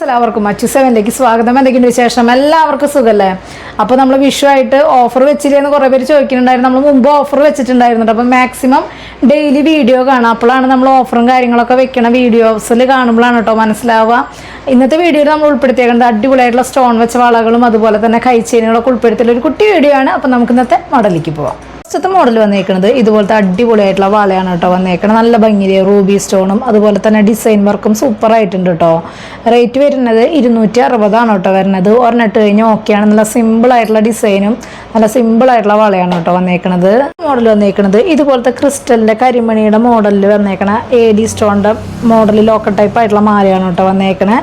എല്ലാവർക്കും മച്ചു സെവനിലേക്ക് സ്വാഗതം. എന്തൊക്കെയുണ്ട് വിശേഷം? എല്ലാവർക്കും സുഖല്ലേ? അപ്പോൾ നമ്മൾ വിഷുവായിട്ട് ഓഫർ വെച്ചില്ലെന്ന് കുറേ പേര് ചോദിക്കുന്നുണ്ടായിരുന്നു. നമ്മൾ മുമ്പ് ഓഫർ വെച്ചിട്ടുണ്ടായിരുന്നുണ്ട്. അപ്പോൾ മാക്സിമം ഡെയിലി വീഡിയോ കാണാം. അപ്പോഴാണ് നമ്മൾ ഓഫറും കാര്യങ്ങളൊക്കെ വെക്കണ വീഡിയോസിൽ കാണുമ്പോഴാണ് കേട്ടോ മനസ്സിലാവുക. ഇന്നത്തെ വീഡിയോയിൽ നമ്മൾ ഉൾപ്പെടുത്തിയേക്കുന്നത് അടിപൊളിയായിട്ടുള്ള സ്റ്റോൺ വെച്ച വളകളും അതുപോലെ തന്നെ കൈച്ചെയിനുകളൊക്കെ ഉൾപ്പെടുത്തിയുള്ള ഒരു കുട്ടി വീഡിയോ ആണ്. അപ്പോൾ നമുക്ക് ഇന്നത്തെ മോഡലിലേക്ക് പോവാം. ഫസ്റ്റത്തെ മോഡൽ വന്നേക്കുന്നത് ഇതുപോലത്തെ അടിപൊളിയായിട്ടുള്ള വളയാണ് കേട്ടോ വന്നേക്കുന്നത്. നല്ല ഭംഗിയിലെ റൂബി സ്റ്റോണും അതുപോലെ തന്നെ ഡിസൈൻ വർക്കും സൂപ്പർ ആയിട്ടുണ്ട് കേട്ടോ. റേറ്റ് വരുന്നത് 260 കേട്ടോ വരുന്നത്. ഒരെണ്ണിട്ട് കഴിഞ്ഞാൽ ഓക്കെയാണ്. നല്ല സിമ്പിൾ ആയിട്ടുള്ള ഡിസൈനും നല്ല സിമ്പിൾ ആയിട്ടുള്ള വളയാണ് കേട്ടോ വന്നേക്കുന്നത്. മോഡൽ വന്നേക്കുന്നത് ഇതുപോലത്തെ ക്രിസ്റ്റലിന്റെ കരിമണിയുടെ മോഡലിൽ വന്നേക്കണ AD സ്റ്റോണിന്റെ മോഡൽ ലോക്കൽ ടൈപ്പ് ആയിട്ടുള്ള മാലയാണ് കേട്ടോ വന്നേക്കണേ.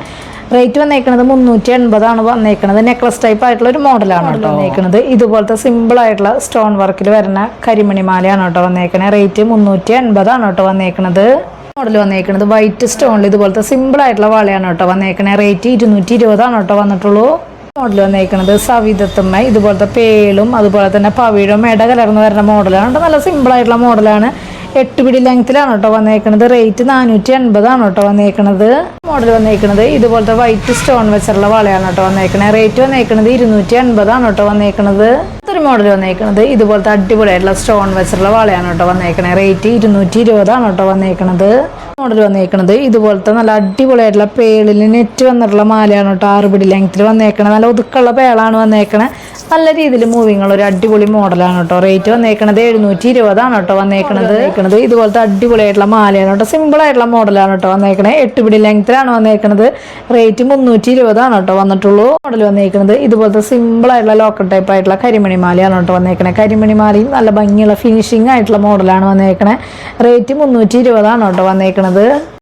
റേറ്റ് വന്നേക്കുന്നത് 380 വന്നേക്കുന്നത്. നെക്ലസ് ടൈപ്പ് ആയിട്ടുള്ള ഒരു മോഡലാണ് കേട്ടോ വന്നേക്കുന്നത്. ഇതുപോലത്തെ സിമ്പിൾ ആയിട്ടുള്ള സ്റ്റോൺ വർക്കിൽ വരുന്ന കരിമണി മാലയാണ് കേട്ടോ വന്നേക്കുന്നത്. റേറ്റ് 380 കേട്ടോ വന്നേക്കുന്നത്. മോഡൽ വന്നേക്കുന്നത് വൈറ്റ് സ്റ്റോണിൽ ഇതുപോലത്തെ സിമ്പിൾ ആയിട്ടുള്ള വളയാണ് കേട്ടോ വന്നേക്കുന്നത്. റേറ്റ് 220 കേട്ടോ വന്നിട്ടുള്ളൂ. മോഡൽ വന്നേക്കുന്നത് സവിതത്തുമ്മ ഇതുപോലത്തെ പേളും അതുപോലെ തന്നെ പവിഴം ഇട കലർന്ന് വരുന്ന മോഡലാണ് കേട്ടോ. നല്ല സിമ്പിൾ ആയിട്ടുള്ള മോഡലാണ്. 8 പിടി ലെങ്ത്തിലാണ് കേട്ടോ വന്നേക്കുന്നത്. റേറ്റ് 480 കേട്ടോ വന്നേക്കുന്നത്. മോഡൽ വന്നേക്കുന്നത് ഇതുപോലത്തെ വൈറ്റ് സ്റ്റോൺ വെച്ചുള്ള വളയാണ് കേട്ടോ വന്നേക്കുന്നത്. റേറ്റ് വന്നേക്കുന്നത് 280 കേട്ടോ വന്നേക്കുന്നത്. ഒരു മോഡൽ വന്നേക്കുന്നത് ഇതുപോലത്തെ അടിപൊളിയായിട്ടുള്ള സ്റ്റോൺ വെച്ചുള്ള വളയാണ് കേട്ടോ വന്നേക്കുന്നത്. റേറ്റ് 220 കേട്ടോ വന്നേക്കുന്നത്. മോഡൽ വന്നേക്കുന്നത് ഇതുപോലത്തെ നല്ല അടിപൊളിയായിട്ടുള്ള പേളിൽ നെറ്റ് വന്നിട്ടുള്ള മാലയാണ് കേട്ടോ. 6 പിടി ലെങ്ത്തിൽ വന്നേക്കണത്. നല്ല ഒതുക്കുള്ള പേളാണ് വന്നേക്കണത്. നല്ല രീതിയിൽ മൂവിങ് ഉള്ള ഒരു അടിപൊളി മോഡലാണ് കേട്ടോ. റേറ്റ് വന്നേക്കണത് 720 കേട്ടോ വന്നേക്കണത്. ഇതുപോലത്തെ അടിപൊളിയായിട്ടുള്ള മാലയാണ് കേട്ടോ. സിമ്പിൾ ആയിട്ടുള്ള മോഡലാണ് കേട്ടോ വന്നേക്കണത്. 8 പിടി ലെങ്ത്തിലാണ് വന്നേക്കണത്. റേറ്റ് 320 കേട്ടോ വന്നിട്ടുള്ളൂ. മോഡൽ വന്നേക്കുന്നത് ഇതുപോലത്തെ സിമ്പിൾ ആയിട്ടുള്ള ലോക്കൽ ടൈപ്പ് ആയിട്ടുള്ള കരിമണി മാലയാണ് കേട്ടോ വന്നേക്കണേ. കരിമണി മാലയും നല്ല ഭംഗിയുള്ള ഫിനിഷിംഗ് ആയിട്ടുള്ള മോഡലാണ് വന്നേക്കണേ. റേറ്റ് 320 കേട്ടോ വന്നേക്കണത്.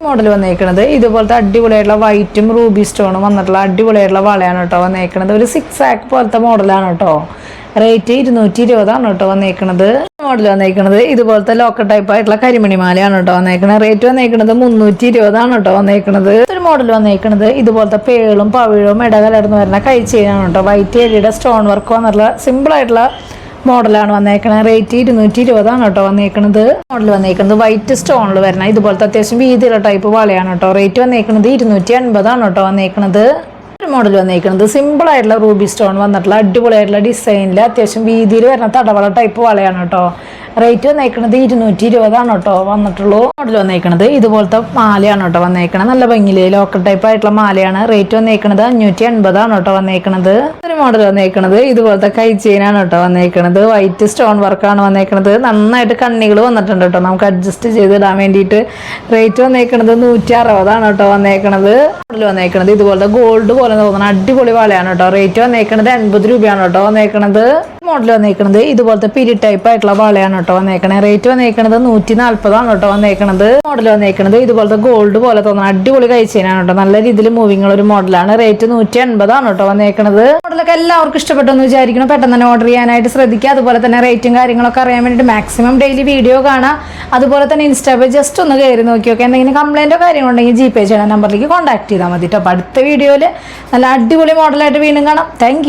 മോഡൽ വന്നേക്കുന്നത് ഇതുപോലത്തെ അടിപൊളിയായിട്ടുള്ള വൈറ്റും റൂബി സ്റ്റോണും വന്നിട്ടുള്ള അടിപൊളിയായിട്ടുള്ള വളയാണ് കേട്ടോ വന്നേക്കണത്. ഒരു 6 ആക്ക് പോലത്തെ മോഡലാണ് കേട്ടോ. റേറ്റ് 220 കേട്ടോ വന്നേക്കണത്. മോഡൽ വന്നേക്കുന്നത് ഇതുപോലത്തെ ലോക്കൽ ടൈപ്പ് ആയിട്ടുള്ള കരിമണി മാലയാണ് കേട്ടോ വന്നേക്കണത്. റേറ്റ് വന്നേക്കുന്നത് 320 കേട്ടോ വന്നേക്കണത്. ഒരു മോഡൽ വന്നേക്കുന്നത് ഇതുപോലത്തെ പേളും പവിഴവും ഇടകലർന്ന് വരുന്ന കൈച്ചെയിനാണ് കേട്ടോ. വൈറ്റ് ഏരിയയുടെ സ്റ്റോൺ വർക്ക് വന്നിട്ടുള്ള സിമ്പിൾ ആയിട്ടുള്ള മോഡലാണ് വന്നേക്കണത്. റേറ്റ് 220 കേട്ടോ വന്നേക്കണത്. മോഡൽ വന്നേക്കുന്നത് വൈറ്റ് സ്റ്റോണിൽ വരുന്ന ഇതുപോലത്തെ അത്യാവശ്യം വീതിയുള്ള ടൈപ്പ് വളയാണ് കേട്ടോ. റേറ്റ് വന്നേക്കുന്നത് 280 കേട്ടോ വന്നേക്കണത്. ഒരു മോഡൽ വന്നേക്കുന്നത് സിമ്പിൾ ആയിട്ടുള്ള റൂബി സ്റ്റോൺ വന്നിട്ടുള്ള അടിപൊളിയായിട്ടുള്ള ഡിസൈനിൽ അത്യാവശ്യം വീതിയിൽ വരുന്ന തടവള ടൈപ്പ് വളയാണ് കേട്ടോ. റേറ്റ് വന്നേക്കുന്നത് 220 കേട്ടോ വന്നിട്ടുള്ളൂ. മോഡൽ വന്നേക്കുന്നത് ഇതുപോലത്തെ മാലയാണ് കേട്ടോ വന്നേക്കണത്. നല്ല ഭംഗിയില് ലോക്കൽ ടൈപ്പ് ആയിട്ടുള്ള മാലയാണ്. റേറ്റ് വന്നേക്കുന്നത് 580 കേട്ടോ വന്നേക്കണത്. ഒരു മോഡൽ വന്നേക്കുന്നത് ഇതുപോലത്തെ കൈച്ചെയിനാണ് കേട്ടോ വന്നേക്കണത്. വൈറ്റ് സ്റ്റോൺ വർക്കാണ് വന്നേക്കണത്. നന്നായിട്ട് കണ്ണികൾ വന്നിട്ടുണ്ട് കേട്ടോ നമുക്ക് അഡ്ജസ്റ്റ് ചെയ്തിടാൻ വേണ്ടിയിട്ട്. റേറ്റ് വന്നേക്കുന്നത് 160 കേട്ടോ വന്നേക്കണത്. മോഡൽ വന്നേക്കുന്നത് ഇതുപോലത്തെ ഗോൾഡ് പോലെ തോന്നുന്ന അടിപൊളി വളയാണ് കേട്ടോ. റേറ്റ് വന്നേക്കുന്നത് 80 രൂപയാണ് കേട്ടോ വന്നേക്കണത്. മോഡൽ വന്നേക്കുന്നത് ഇതുപോലത്തെ പിരി ടൈപ്പ് ആയിട്ടുള്ള വളയാണ് കേട്ടോ വന്നേക്കണേ. റേറ്റ് വന്നേക്കുന്നത് 140 കേട്ടോ വന്നേക്കണത്. മോഡൽ വന്നേക്കുന്നത് ഇതുപോലത്തെ ഗോൾഡ് പോലെ തോന്നുന്ന അടിപൊളി കൈച്ചെയിനാണ് കേട്ടോ. നല്ല രീതിയിൽ മൂവിങ് ഉള്ള ഒരു മോഡലാണ്. റേറ്റ് 180 കേട്ടോ വന്നേക്കണത്. മോഡലൊക്കെ എല്ലാവർക്കും ഇഷ്ടപ്പെട്ടെന്ന് വിചാരിക്കണം. പെട്ടെന്ന് തന്നെ ഓർഡർ ചെയ്യാനായിട്ട് ശ്രദ്ധിക്കുക. അതുപോലെ തന്നെ റേറ്റും കാര്യങ്ങളൊക്കെ അറിയാൻ വേണ്ടിയിട്ട് മാക്സിമം ഡെയിലി വീഡിയോ കാണാം. അതുപോലെ തന്നെ ഇൻസ്റ്റാ പേജ് ജസ്റ്റ് ഒന്ന് കയറി നോക്കി നോക്കി. എന്തെങ്കിലും കംപ്ലൈൻറ്റോ കാര്യങ്ങളുണ്ടെങ്കിൽ GPay ചെയ്യുന്ന നമ്പറിലേക്ക് കോൺടാക്ട് ചെയ്താൽ മതി കേട്ടോ. അപ്പോൾ അടുത്ത വീഡിയോയിൽ നല്ല അടിപൊളി മോഡലായിട്ട് വീണ്ടും കാണാം. താങ്ക്